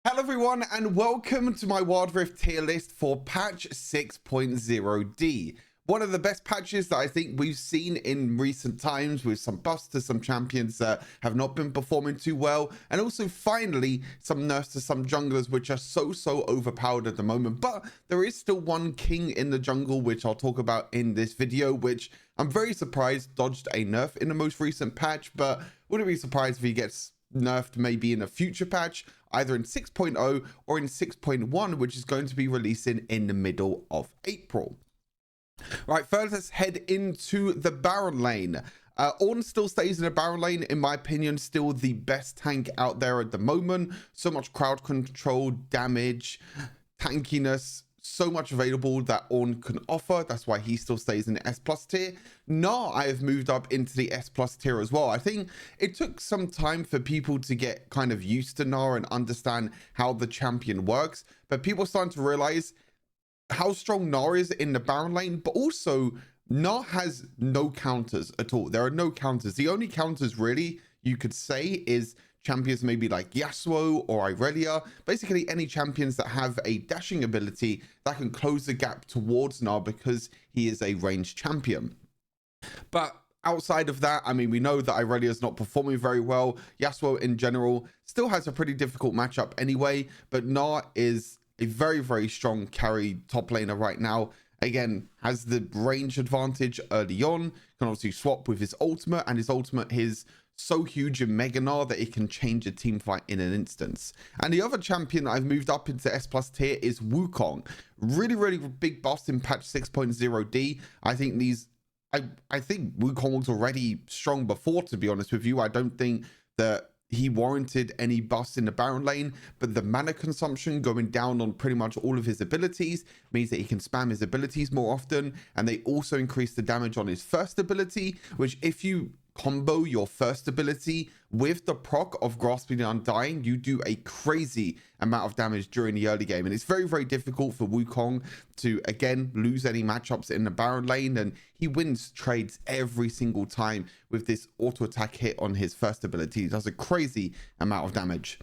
Hello everyone and welcome to my Wild Rift tier list for patch 6.0D. One of the best patches that I think we've seen in recent times, with some buffs to some champions that have not been performing too well, and also finally some nerfs to some junglers which are so overpowered at the moment. But there is still one king in the jungle which I'll talk about in this video, which I'm very surprised dodged a nerf in the most recent patch, but wouldn't be surprised if he gets nerfed maybe in a future patch, either in 6.0 or in 6.1, which is going to be releasing in the middle of April. Right, first let's head into the Baron lane. Ornn still stays in the Baron lane, in my opinion, still the best tank out there at the moment. So much crowd control, damage, tankiness, so much available that Ornn can offer. That's why he still stays in the S+ tier. Now I have moved up into the S+ tier as well. I think it took some time for people to get kind of used to Gnar and understand how the champion works, but people are starting to realize how strong Gnar is in the Baron lane, but also Gnar has no counters at all. There are no counters. The only counters really you could say is champions maybe like Yasuo or Irelia, basically any champions that have a dashing ability that can close the gap towards Gnar because he is a ranged champion. But outside of that, I mean, we know that Irelia is not performing very well. Yasuo in general still has a pretty difficult matchup anyway, but Gnar is a very strong carry top laner right now. Again, has the range advantage early on, can obviously swap with his ultimate, and his ultimate is so huge in Mega Gnar that it can change a team fight in an instance. And the other champion that I've moved up into S+ tier is Wukong. Really big buffs in patch 6.0D. I think these I think Wukong was already strong before, to be honest with you. I don't think that he warranted any buffs in the Baron lane, but the mana consumption going down on pretty much all of his abilities means that he can spam his abilities more often, and they also increase the damage on his first ability, which if you combo your first ability with the proc of Grasping the Undying, you do a crazy amount of damage during the early game, and it's very difficult for Wukong to again lose any matchups in the Baron lane, and he wins trades every single time with this auto attack hit on his first ability. He does a crazy amount of damage.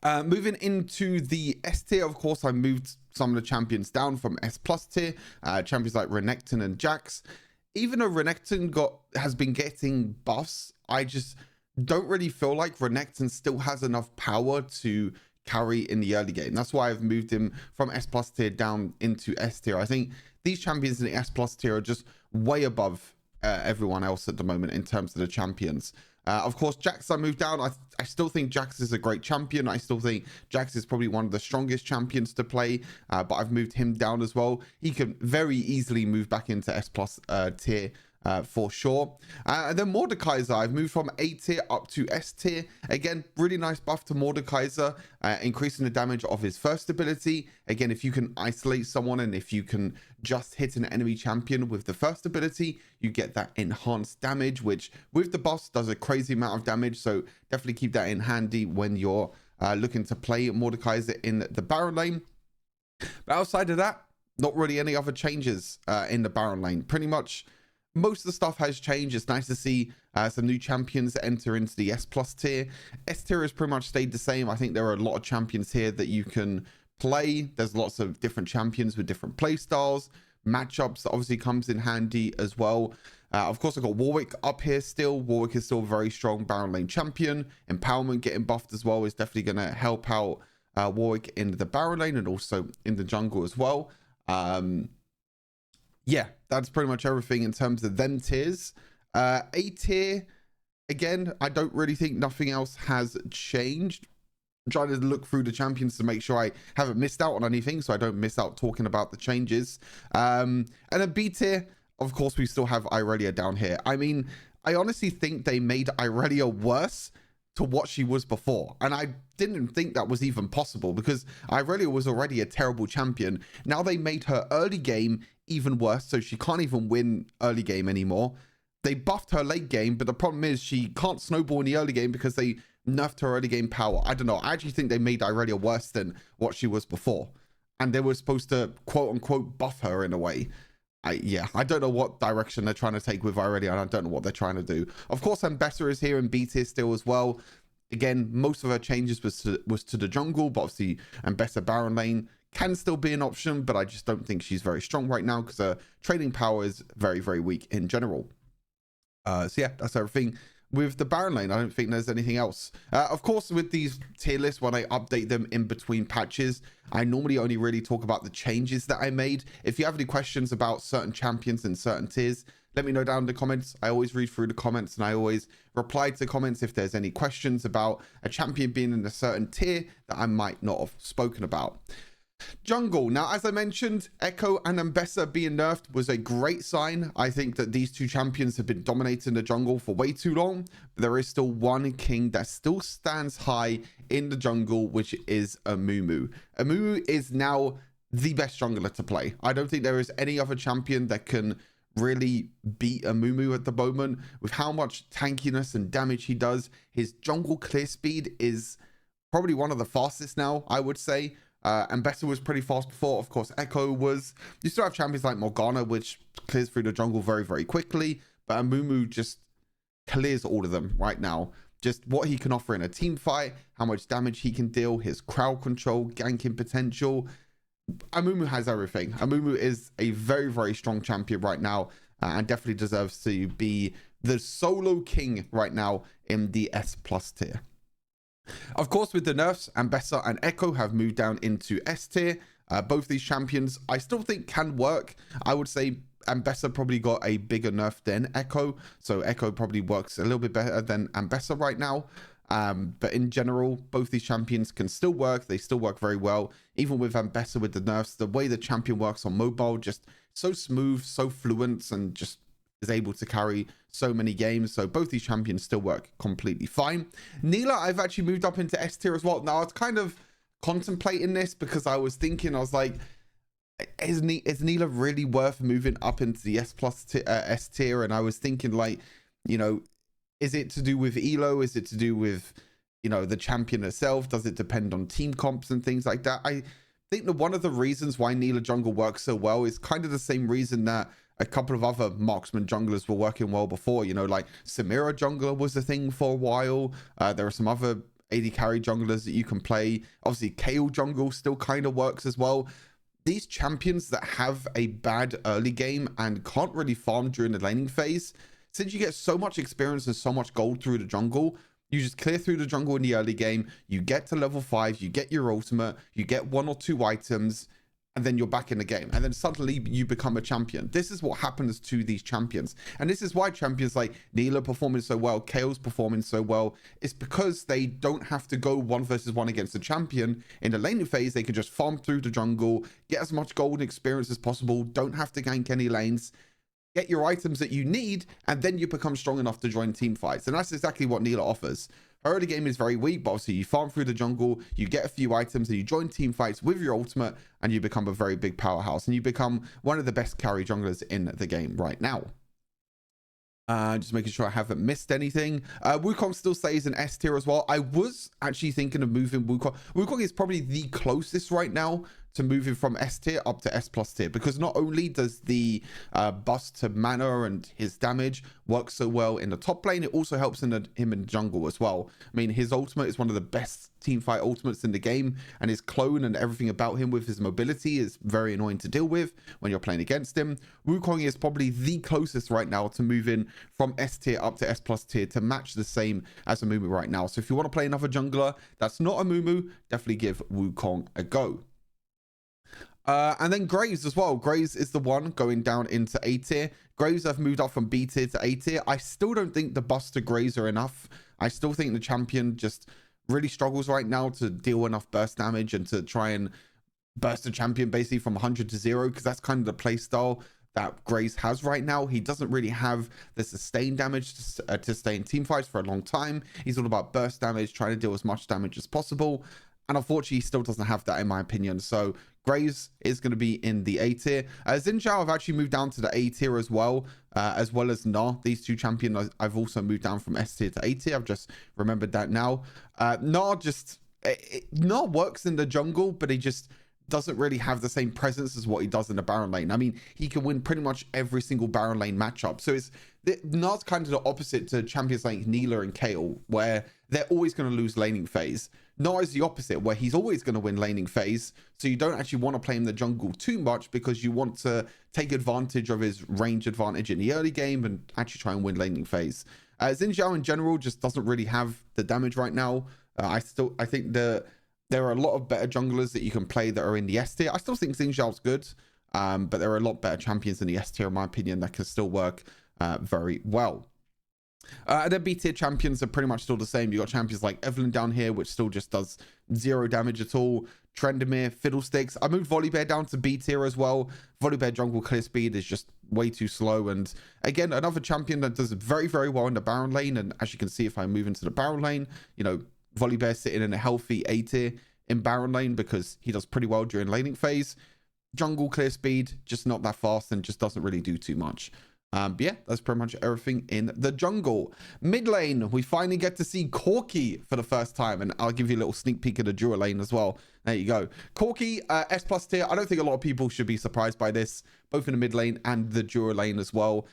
Moving into the S tier, of course, I moved some of the champions down from S+ tier, champions like Renekton and Jax. Even though Renekton has been getting buffs, I just don't really feel like Renekton still has enough power to carry in the early game. That's why I've moved him from S+ tier down into S tier. I think these champions in the S+ tier are just way above everyone else at the moment in terms of the champions. Of course, Jax I moved down. I still think Jax is a great champion. I still think Jax is probably one of the strongest champions to play, but I've moved him down as well. He can very easily move back into S+ tier for sure. And then Mordekaiser, I've moved from A tier up to S tier. Again, really nice buff to Mordekaiser, increasing the damage of his first ability. Again, if you can isolate someone and if you can just hit an enemy champion with the first ability, you get that enhanced damage, which with the buffs does a crazy amount of damage. So definitely keep that in handy when you're looking to play Mordekaiser in the Baron lane. But outside of that, not really any other changes in the Baron lane. Pretty much most of the stuff has changed. It's nice to see some new champions enter into the S+ tier. S tier has pretty much stayed the same. I think there are a lot of champions here that you can play. There's lots of different champions with different play styles. Matchups that obviously comes in handy as well. Of course, I've got Warwick up here still. Warwick is still a very strong Baron lane champion. Empowerment getting buffed as well is definitely going to help out Warwick in the Baron lane and also in the jungle as well. Yeah, that's pretty much everything in terms of them tiers. A tier, again, I don't really think nothing else has changed. I'm trying to look through the champions to make sure I haven't missed out on anything, so I don't miss out talking about the changes. And then B tier, of course, we still have Irelia down here. I mean, I honestly think they made Irelia worse to what she was before, and I didn't think that was even possible because Irelia was already a terrible champion. Now they made her early game even worse, so she can't even win early game anymore. They buffed her late game, but the problem is she can't snowball in the early game because they nerfed her early game power. I don't know, I actually think they made Irelia worse than what she was before, and they were supposed to quote unquote buff her in a way. I don't know what direction they're trying to take with Irelia, and I don't know what they're trying to do. Of course, Ambessa is here in B tier still as well. Again, most of her changes was to the jungle, but obviously Ambessa Baron lane can still be an option, but I just don't think she's very strong right now because her trading power is very, very weak in general. So yeah, that's everything with the Baron lane. I don't think there's anything else. Of course, with these tier lists, when I update them in between patches, I normally only really talk about the changes that I made. If you have any questions about certain champions and certain tiers, let me know down in the comments. I always read through the comments and I always reply to comments if there's any questions about a champion being in a certain tier that I might not have spoken about. Jungle. Now, as I mentioned, Echo and Ambessa being nerfed was a great sign. I think that these two champions have been dominating the jungle for way too long. But there is still one king that still stands high in the jungle, which is Amumu. Amumu is now the best jungler to play. I don't think there is any other champion that can really beat Amumu at the moment. With how much tankiness and damage he does, his jungle clear speed is probably one of the fastest now, I would say. Ambessa was pretty fast before. Of course, Echo was. You still have champions like Morgana, which clears through the jungle very, very quickly. But Amumu just clears all of them right now. Just what he can offer in a team fight, how much damage he can deal, his crowd control, ganking potential. Amumu has everything. Amumu is a very, very strong champion right now and definitely deserves to be the solo king right now in the S+ tier. Of course, with the nerfs, Ambessa and Echo have moved down into S tier. Both these champions I still think can work. I would say Ambessa probably got a bigger nerf than Echo, so Echo probably works a little bit better than Ambessa right now. But in general, both these champions can still work. They still work very well. Even with Ambessa with the nerfs, the way the champion works on mobile, just so smooth, so fluent, and just is able to carry so many games. So both these champions still work completely fine. Nilah, I've actually moved up into S tier as well. Now, I was kind of contemplating this because I was thinking, I was like, is Nilah really worth moving up into the S tier? And I was thinking, like, you know, is it to do with elo? Is it to do with, you know, the champion itself? Does it depend on team comps and things like that? I think that one of the reasons why Nilah jungle works so well is kind of the same reason that a couple of other Marksman junglers were working well before. You know, like Samira jungler was a thing for a while. There are some other AD carry junglers that you can play. Obviously, Kayle jungle still kind of works as well. These champions that have a bad early game and can't really farm during the laning phase, since you get so much experience and so much gold through the jungle, you just clear through the jungle in the early game, you get to level 5, you get your ultimate, you get 1 or 2 items, and then you're back in the game. And then suddenly you become a champion. This is what happens to these champions. And this is why champions like Nilah performing so well, Kayle's performing so well. It's because they don't have to go 1 versus 1 against a champion. In the laning phase, they can just farm through the jungle, get as much gold experience as possible, don't have to gank any lanes, get your items that you need, and then you become strong enough to join team fights. And that's exactly what Nilah offers. Her early game is very weak, but obviously you farm through the jungle, you get a few items, and you join team fights with your ultimate, and you become a very big powerhouse, and you become one of the best carry junglers in the game right now. Just making sure I haven't missed anything. Wukong still stays in S tier as well. I was actually thinking of moving Wukong. Wukong is probably the closest right now to moving from S tier up to S+ tier, because not only does the bust to mana and his damage work so well in the top lane, it also helps him in the jungle as well. I mean, his ultimate is one of the best teamfight ultimates in the game, and his clone and everything about him with his mobility is very annoying to deal with when you're playing against him. Wukong is probably the closest right now to moving from S tier up to S+ tier to match the same as Amumu right now. So if you want to play another jungler that's not Amumu, definitely give Wukong a go. And then Graves as well. Graves is the one going down into A tier. Graves have moved up from B tier to A tier. I still don't think the busts to Graves are enough. I still think the champion just really struggles right now to deal enough burst damage and to try and burst the champion basically from 100 to 0, because that's kind of the play style that Graves has right now. He doesn't really have the sustained damage to stay in team fights for a long time. He's all about burst damage, trying to deal as much damage as possible. And unfortunately, he still doesn't have that, in my opinion. So Graves is going to be in the A tier. Xin Zhao, I've actually moved down to the A tier as well as Na. These two champions, I've also moved down from S tier to A tier. I've just remembered that now. Na works in the jungle, but he just doesn't really have the same presence as what he does in the Baron lane. I mean, he can win pretty much every single Baron lane matchup. So it's not kind of the opposite to champions like Neela and Kayle, where they're always going to lose laning phase. Nor is the opposite, where he's always going to win laning phase. So you don't actually want to play him the jungle too much because you want to take advantage of his range advantage in the early game and actually try and win laning phase. Xin Zhao in general just doesn't really have the damage right now. I think there are a lot of better junglers that you can play that are in the S tier. I still think Xin Zhao's good, but there are a lot better champions in the S tier, in my opinion, that can still work very well. And then B tier champions are pretty much still the same. You got champions like Evelyn down here, which still just does 0 damage at all. Trendemir, Fiddlesticks. I moved Volibear down to B tier as well. Volibear jungle clear speed is just way too slow. And again, another champion that does very, very well in the Baron lane. And as you can see, if I move into the Baron lane, you know, Volibear sitting in a healthy A tier in Baron lane because he does pretty well during laning phase. Jungle clear speed, just not that fast and just doesn't really do too much. But yeah, that's pretty much everything in the jungle. Mid lane, we finally get to see Corki for the first time, and I'll give you a little sneak peek of the Druid lane as well. There you go. Corki, S+ tier. I don't think a lot of people should be surprised by this, both in the mid lane and the Druid lane as well.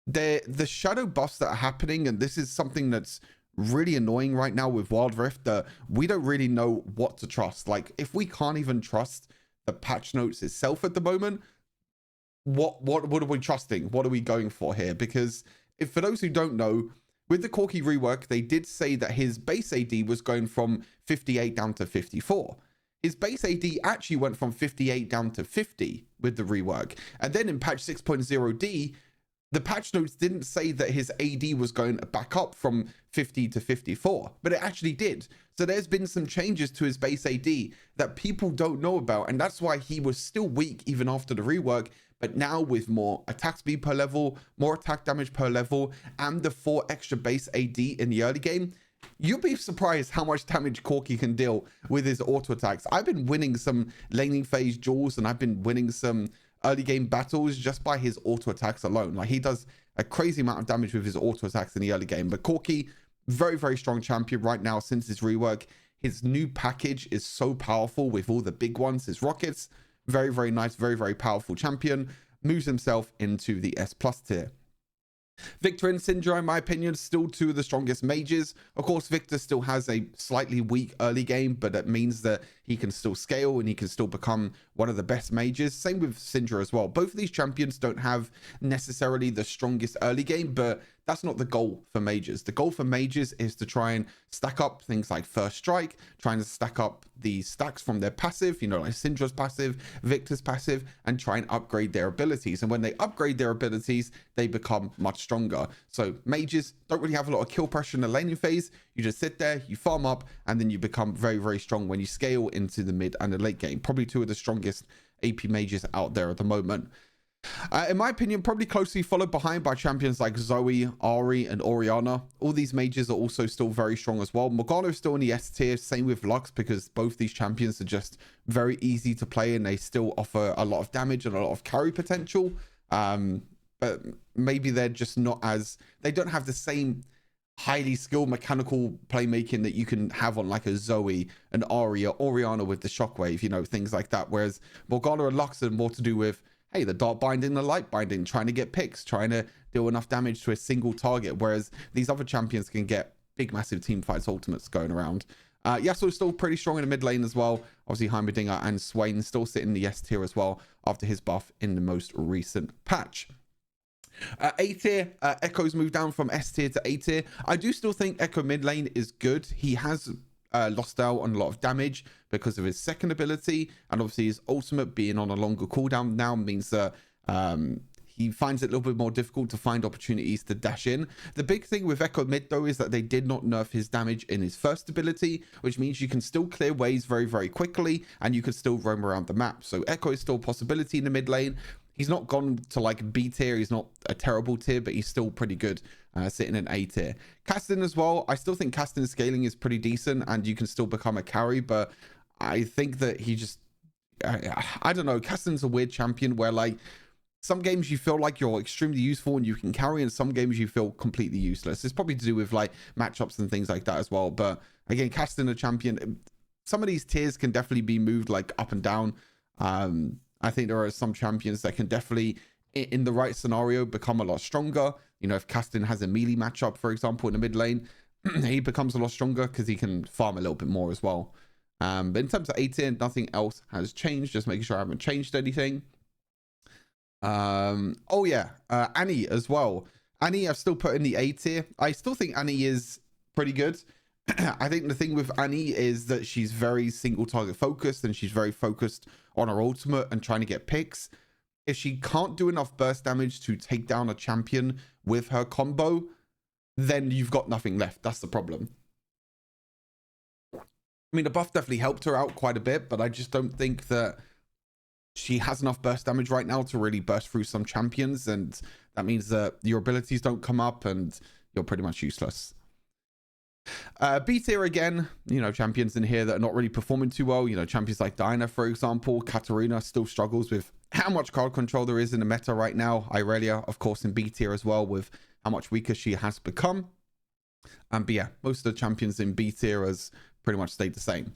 The shadow buffs that are happening, and this is something that's really annoying right now with Wild Rift, that we don't really know what to trust. Like, if we can't even trust the patch notes itself at the moment, what are we trusting? What are we going for here? Because if, for those who don't know, with the Corki rework, they did say that his base AD was going from 58 down to 54. His base AD actually went from 58 down to 50 with the rework. And then in patch 6.0D, the patch notes didn't say that his AD was going back up from 50 to 54, but it actually did. So there's been some changes to his base AD that people don't know about, and that's why he was still weak even after the rework. But now with more attack speed per level, more attack damage per level, and the 4 extra base AD in the early game, you'll be surprised how much damage Corki can deal with his auto attacks. I've been winning some laning phase duels, and I've been winning some early game battles just by his auto attacks alone. Like, he does a crazy amount of damage with his auto attacks in the early game. But Corki, very, very strong champion right now since his rework. His new package is so powerful with all the big ones, his rockets. Very, very nice, very, very powerful champion. Moves himself into the S+ tier. Victor and Syndra, in my opinion, still 2 of the strongest mages. Of course, Victor still has a slightly weak early game, but that means that he can still scale and he can still become one of the best mages. Same with Syndra as well. Both of these champions don't have necessarily the strongest early game, but that's not the goal for mages. The goal for mages is to try and stack up things like First Strike, trying to stack up the stacks from their passive, you know, like Syndra's passive, Victor's passive, and try and upgrade their abilities. And when they upgrade their abilities, they become much stronger. So mages don't really have a lot of kill pressure in the laning phase. You just sit there, you farm up, and then you become very, very strong when you scale into the mid and the late game. Probably 2 of the strongest AP mages out there at the moment. In my opinion, probably closely followed behind by champions like Zoe, Ahri, and Orianna. All these mages are also still very strong as well. Morgana is still in the S tier, same with Lux, because both these champions are just very easy to play and they still offer a lot of damage and a lot of carry potential. But maybe they're just not as... They don't have the same highly skilled mechanical playmaking that you can have on like a Zoe, an Ahri, or Orianna with the shockwave, you know, things like that. Whereas Morgana and Lux are more to do with, hey, the dark binding, the light binding, trying to get picks, trying to deal enough damage to a single target, whereas these other champions can get big, massive team fights ultimates going around. Yasuo's still pretty strong in the mid lane as well. Obviously, Heimerdinger and Swain still sit in the S tier as well after his buff in the most recent patch. A tier, Echo's moved down from S tier to A tier. I do still think Echo mid lane is good. He has lost out on a lot of damage because of his second ability, and obviously his ultimate being on a longer cooldown now means that he finds it a little bit more difficult to find opportunities to dash in. The big thing with Echo mid though is that they did not nerf his damage in his first ability, which means you can still clear waves very, very quickly and you can still roam around the map. So Echo is still a possibility in the mid lane. He's not gone to like B tier. He's not a terrible tier, but he's still pretty good sitting in A tier. Caston as well. I still think Caston's scaling is pretty decent and you can still become a carry, but I think that he just, I don't know. Caston's a weird champion where like some games you feel like you're extremely useful and you can carry, and some games you feel completely useless. It's probably to do with like matchups and things like that as well. But again, Caston a champion. Some of these tiers can definitely be moved like up and down. I think there are some champions that can definitely, in the right scenario, become a lot stronger. You know, if Caston has a melee matchup, for example, in the mid lane, he becomes a lot stronger because he can farm a little bit more as well. But in terms of A tier, nothing else has changed. Just making sure I haven't changed anything. Oh yeah, Annie as well. Annie, I've still put in the A tier. I still think Annie is pretty good. I think the thing with Annie is that she's very single target focused, and she's very focused on her ultimate and trying to get picks. If she can't do enough burst damage to take down a champion with her combo, then you've got nothing left. That's the problem. I mean, the buff definitely helped her out quite a bit, but I just don't think that she has enough burst damage right now to really burst through some champions, and that means that your abilities don't come up and you're pretty much useless. B tier again, you know, champions in here that are not really performing too well. You know, champions like Diana, for example. Katarina still struggles with how much card control there is in the meta right now. Irelia, of course, in B tier as well, with how much weaker she has become. But yeah, most of the champions in B tier has pretty much stayed the same.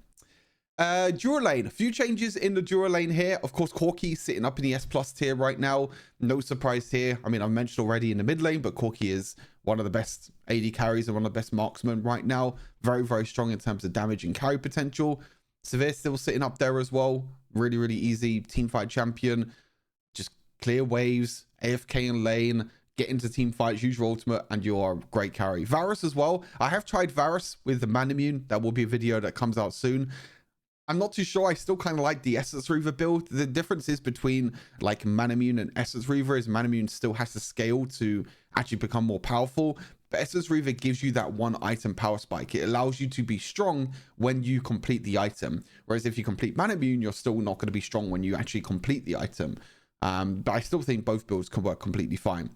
Dura lane, a few changes in the Dura lane here. Of course, Corki sitting up in the S+ tier right now. No surprise here. I mean, I've mentioned already in the mid lane, but Corki is one of the best AD carries and one of the best marksmen right now. Very, very strong in terms of damage and carry potential. Severe still sitting up there as well. Really, really easy teamfight champion. Just clear waves, AFK in lane, get into team fights, use your ultimate, and you're a great carry. Varus as well. I have tried Varus with the Manamune. That will be a video that comes out soon. I'm not too sure. I still kind of like the Essence Reaver build. The differences between like Manamune and Essence Reaver is Manamune still has to scale to actually become more powerful. But Essence Reaver gives you that one item power spike. It allows you to be strong when you complete the item. Whereas if you complete Manamune, you're still not going to be strong when you actually complete the item. But I still think both builds can work completely fine.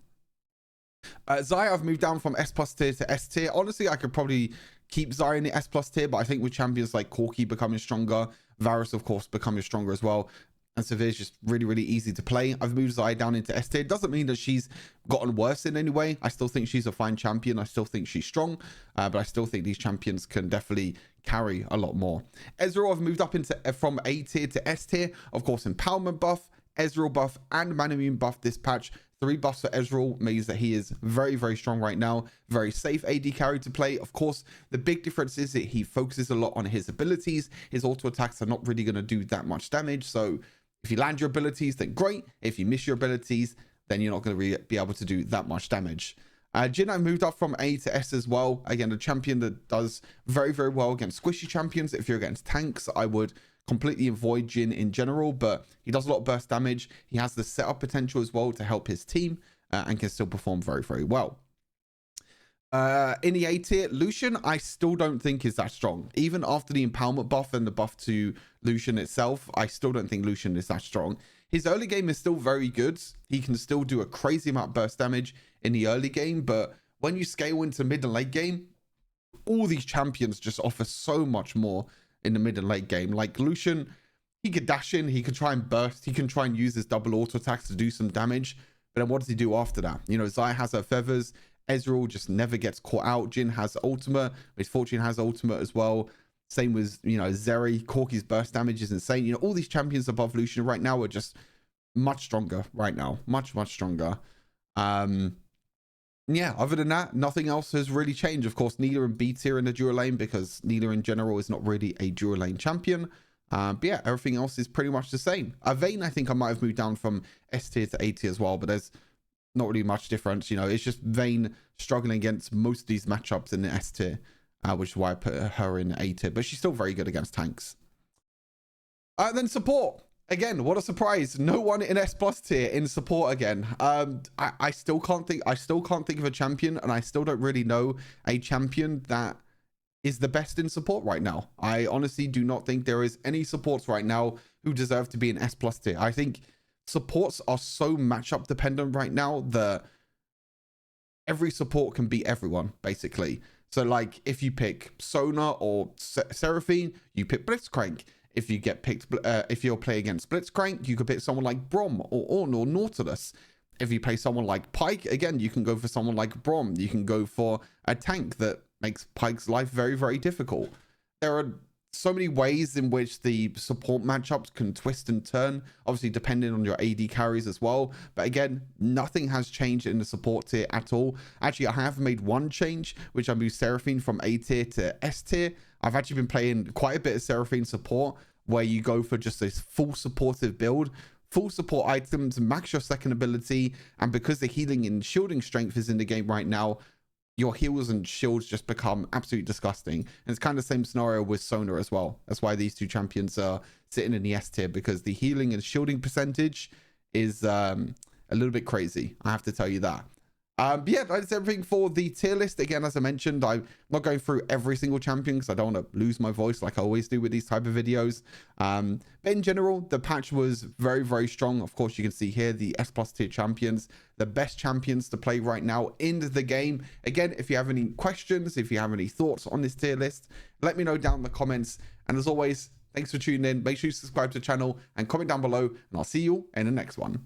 Xayah, I've moved down from S+ tier to S tier. Honestly, I could probably keep Xayah in the S+ tier, but I think with champions like Corki becoming stronger, Varus, of course, becoming stronger as well, and Severe is just really, really easy to play. I've moved Xayah down into S tier. Doesn't mean that she's gotten worse in any way. I still think she's a fine champion. I still think she's strong, but I still think these champions can definitely carry a lot more. Ezreal, I've moved up into from A tier to S tier. Of course, empowerment buff, Ezreal buff, and Manamune buff this patch. 3 buffs for Ezreal means that he is very, very strong right now. Very safe AD carry to play. Of course, the big difference is that he focuses a lot on his abilities. His auto attacks are not really going to do that much damage. So if you land your abilities, then great. If you miss your abilities, then you're not going to really be able to do that much damage. Jhin, I moved up from A to S as well. Again, a champion that does very, very well against squishy champions. If you're against tanks, I would completely avoid Jhin in general, but he does a lot of burst damage. He has the setup potential as well to help his team and can still perform very, very well. In the A tier, Lucian, I still don't think is that strong. Even after the empowerment buff and the buff to Lucian itself, I still don't think Lucian is that strong. His early game is still very good. He can still do a crazy amount of burst damage in the early game, but when you scale into mid and late game, all these champions just offer so much more in the mid and late game. Like Lucian, he could dash in, he could try and burst, he can try and use his double auto attacks to do some damage, but then what does he do after that? You know, Xayah has her feathers, Ezreal just never gets caught out, Jhin has ultimate, Miss Fortune has ultimate as well, same with, you know, Zeri. Corki's burst damage is insane. You know, all these champions above Lucian right now are just much stronger right now, much stronger. Yeah, other than that, nothing else has really changed. Of course, Nilah and B tier in the Dura lane, because Nilah in general is not really a Dura lane champion. But yeah, everything else is pretty much the same. Vayne, I think I might have moved down from S tier to A tier as well, but there's not really much difference. You know, it's just Vayne struggling against most of these matchups in the S tier, which is why I put her in A tier, but she's still very good against tanks. Then support. Again, what a surprise. No one in S+ tier in support again. I still can't think of a champion, and I still don't really know a champion that is the best in support right now. I honestly do not think there is any supports right now who deserve to be in S+ tier. I think supports are so matchup dependent right now that every support can beat everyone, basically. So like if you pick Sona or Seraphine, you pick Blitzcrank. If you get picked, if you're playing against Blitzcrank, you could pick someone like Brom or Ornn or Nautilus. If you play someone like Pyke, again, you can go for someone like Brom. You can go for a tank that makes Pyke's life very, very difficult. There are so many ways in which the support matchups can twist and turn, obviously depending on your AD carries as well. But again, nothing has changed in the support tier at all. Actually, I have made one change, which I moved Seraphine from A tier to S tier. I've actually been playing quite a bit of Seraphine support, where you go for just this full supportive build, full support items, max your second ability, and because the healing and shielding strength is in the game right now, your heals and shields just become absolutely disgusting. And it's kind of the same scenario with Sona as well. That's why these two champions are sitting in the S tier, because the healing and shielding percentage is a little bit crazy. I have to tell you that. But yeah, that's everything for the tier list. Again, as I mentioned, I'm not going through every single champion because I don't want to lose my voice like I always do with these type of videos. But in general, the patch was very, very strong. Of course, you can see here the S+ tier champions, the best champions to play right now in the game. Again, if you have any questions, if you have any thoughts on this tier list, let me know down in the comments. And as always, thanks for tuning in. Make sure you subscribe to the channel and comment down below, and I'll see you in the next one.